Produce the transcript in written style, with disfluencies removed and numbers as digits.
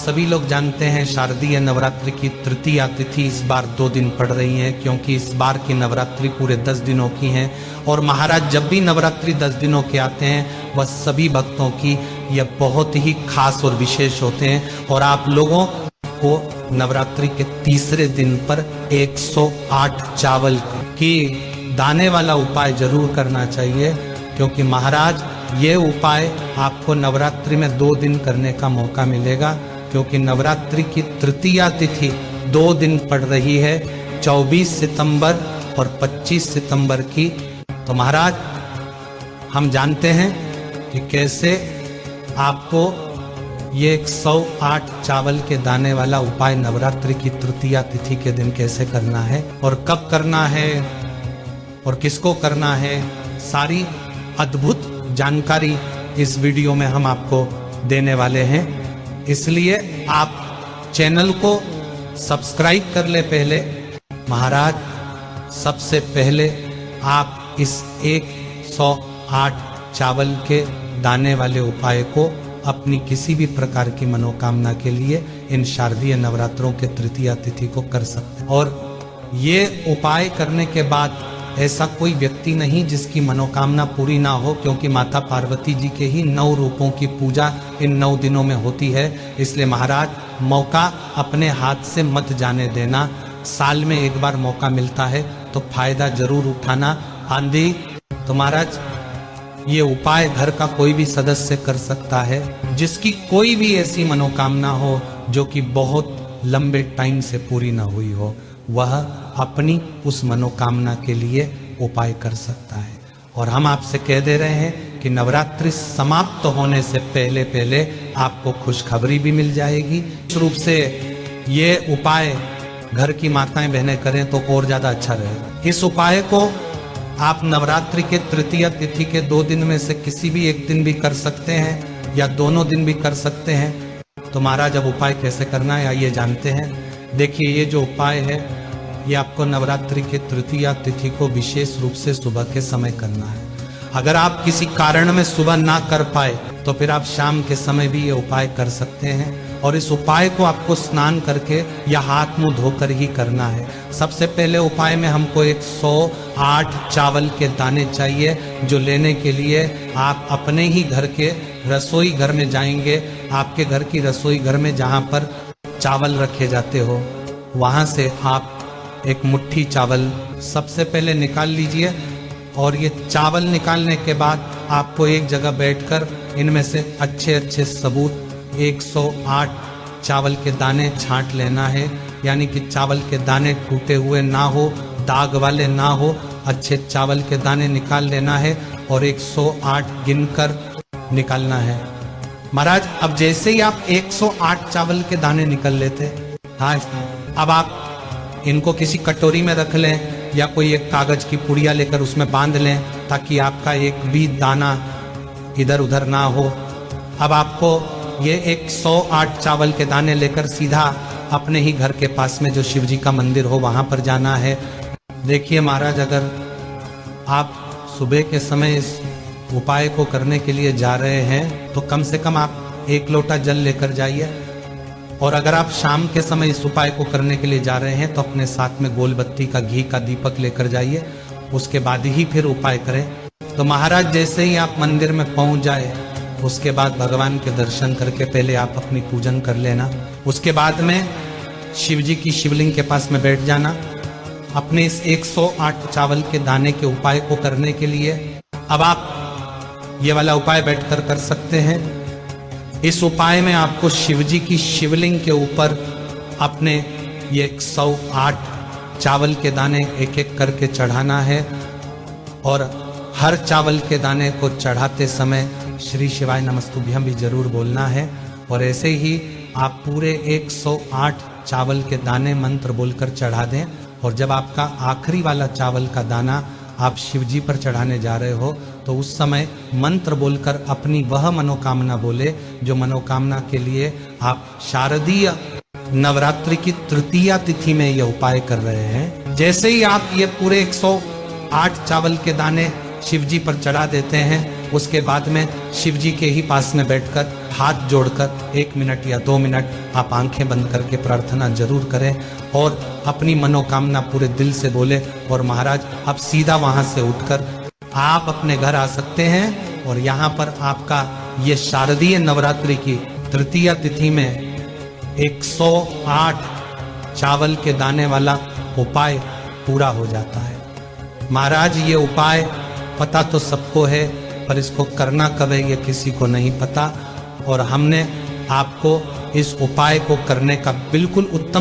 सभी लोग जानते हैं शारदीय नवरात्रि की तृतीया तिथि इस बार 2 दिन पड़ रही है, क्योंकि इस बार की नवरात्रि पूरे 10 दिनों की है। और महाराज जब भी नवरात्रि 10 दिनों के आते हैं वह सभी भक्तों की यह बहुत ही खास और विशेष होते हैं। और आप लोगों को नवरात्रि के तीसरे दिन पर 108 चावल की दाने वाला उपाय जरूर करना चाहिए, क्योंकि महाराज ये उपाय आपको नवरात्रि में 2 दिन करने का मौका मिलेगा, क्योंकि नवरात्रि की तृतीया तिथि 2 दिन पड़ रही है, 24 सितंबर और 25 सितंबर की। तो महाराज हम जानते हैं कि कैसे आपको ये 108 चावल के दाने वाला उपाय नवरात्रि की तृतीया तिथि के दिन कैसे करना है और कब करना है और किसको करना है, सारी अद्भुत जानकारी इस वीडियो में हम आपको देने वाले हैं। इसलिए आप चैनल को सब्सक्राइब कर ले। पहले महाराज सबसे पहले आप इस 108 चावल के दाने वाले उपाय को अपनी किसी भी प्रकार की मनोकामना के लिए इन शारदीय नवरात्रों के तृतीया तिथि को कर सकते हैं। और ये उपाय करने के बाद ऐसा कोई व्यक्ति नहीं जिसकी मनोकामना पूरी ना हो, क्योंकि माता पार्वती जी के ही 9 रूपों की पूजा इन 9 दिनों में होती है। इसलिए महाराज मौका अपने हाथ से मत जाने देना। साल में एक बार मौका मिलता है तो फायदा जरूर उठाना। आंधी तो महाराज ये उपाय घर का कोई भी सदस्य कर सकता है, जिसकी कोई भी ऐसी मनोकामना हो जो कि बहुत लंबे टाइम से पूरी ना हुई हो, वह अपनी उस मनोकामना के लिए उपाय कर सकता है। और हम आपसे कह दे रहे हैं कि नवरात्रि समाप्त होने से पहले पहले आपको खुशखबरी भी मिल जाएगी। इस रूप से ये उपाय घर की माताएं बहनें करें तो और ज्यादा अच्छा रहेगा। इस उपाय को आप नवरात्रि के तृतीया तिथि के 2 दिन में से किसी भी एक दिन भी कर सकते हैं या दोनों दिन भी कर सकते हैं। तो महाराज अब उपाय कैसे करना है आइए जानते हैं। देखिए ये जो उपाय है ये आपको नवरात्रि के तृतीया तिथि को विशेष रूप से सुबह के समय करना है। अगर आप किसी कारण में सुबह ना कर पाए तो फिर आप शाम के समय भी ये उपाय कर सकते हैं। और इस उपाय को आपको स्नान करके या हाथ मुंह धोकर ही करना है। सबसे पहले उपाय में हमको 108 चावल के दाने चाहिए, जो लेने के लिए आप अपने ही घर के रसोई घर में जाएंगे। आपके घर की रसोई घर में जहाँ पर चावल रखे जाते हो वहाँ से आप एक मुट्ठी चावल सबसे पहले निकाल लीजिए। और ये चावल निकालने के बाद आपको एक जगह बैठकर इनमें से अच्छे अच्छे सबूत 108 चावल के दाने छांट लेना है। यानी कि चावल के दाने टूटे हुए ना हो, दाग वाले ना हो, अच्छे चावल के दाने निकाल लेना है और 108 गिनकर निकालना है। महाराज अब जैसे ही आप 108 चावल के दाने निकल लेते, हाँ अब आप इनको किसी कटोरी में रख लें या कोई एक कागज की पुड़िया लेकर उसमें बांध लें, ताकि आपका एक भी दाना इधर उधर ना हो। अब आपको ये 108 चावल के दाने लेकर सीधा अपने ही घर के पास में जो शिव जी का मंदिर हो वहां पर जाना है। देखिए महाराज अगर आप सुबह के समय इस उपाय को करने के लिए जा रहे हैं तो कम से कम आप 1 लोटा जल लेकर जाइए। और अगर आप शाम के समय इस उपाय को करने के लिए जा रहे हैं तो अपने साथ में गोलबत्ती का घी का दीपक लेकर जाइए, उसके बाद ही फिर उपाय करें। तो महाराज जैसे ही आप मंदिर में पहुंच जाए उसके बाद भगवान के दर्शन करके पहले आप अपनी पूजन कर लेना। उसके बाद में शिव जी की शिवलिंग के पास में बैठ जाना। अपने इस 108 चावल के दाने के उपाय को करने के लिए अब आप ये वाला उपाय बैठकर कर सकते हैं। इस उपाय में आपको शिव जी की शिवलिंग के ऊपर अपने ये 108 चावल के दाने एक एक करके चढ़ाना है। और हर चावल के दाने को चढ़ाते समय श्री शिवाय नमस्तुभ्यम भी जरूर बोलना है। और ऐसे ही आप पूरे 108 चावल के दाने मंत्र बोलकर चढ़ा दें। और जब आपका आखिरी वाला चावल का दाना आप शिव जी पर चढ़ाने जा रहे हो तो उस समय मंत्र बोलकर अपनी वह मनोकामना बोले जो मनोकामना के लिए आप शारदीय नवरात्रि की तृतीया तिथि में यह उपाय कर रहे हैं। जैसे ही आप ये पूरे 108 चावल के दाने शिव जी पर चढ़ा देते हैं, उसके बाद में शिव जी के ही पास में बैठकर हाथ जोड़कर 1 मिनट या 2 मिनट आप आंखें बंद करके प्रार्थना जरूर करें और अपनी मनोकामना पूरे दिल से बोले। और महाराज अब सीधा वहां से उठकर आप अपने घर आ सकते हैं और यहाँ पर आपका ये शारदीय नवरात्रि की तृतीया तिथि में 108 चावल के दाने वाला उपाय पूरा हो जाता है। महाराज ये उपाय पता तो सबको है, पर इसको करना कब है ये किसी को नहीं पता, और हमने आपको इस उपाय को करने का बिल्कुल उत्तम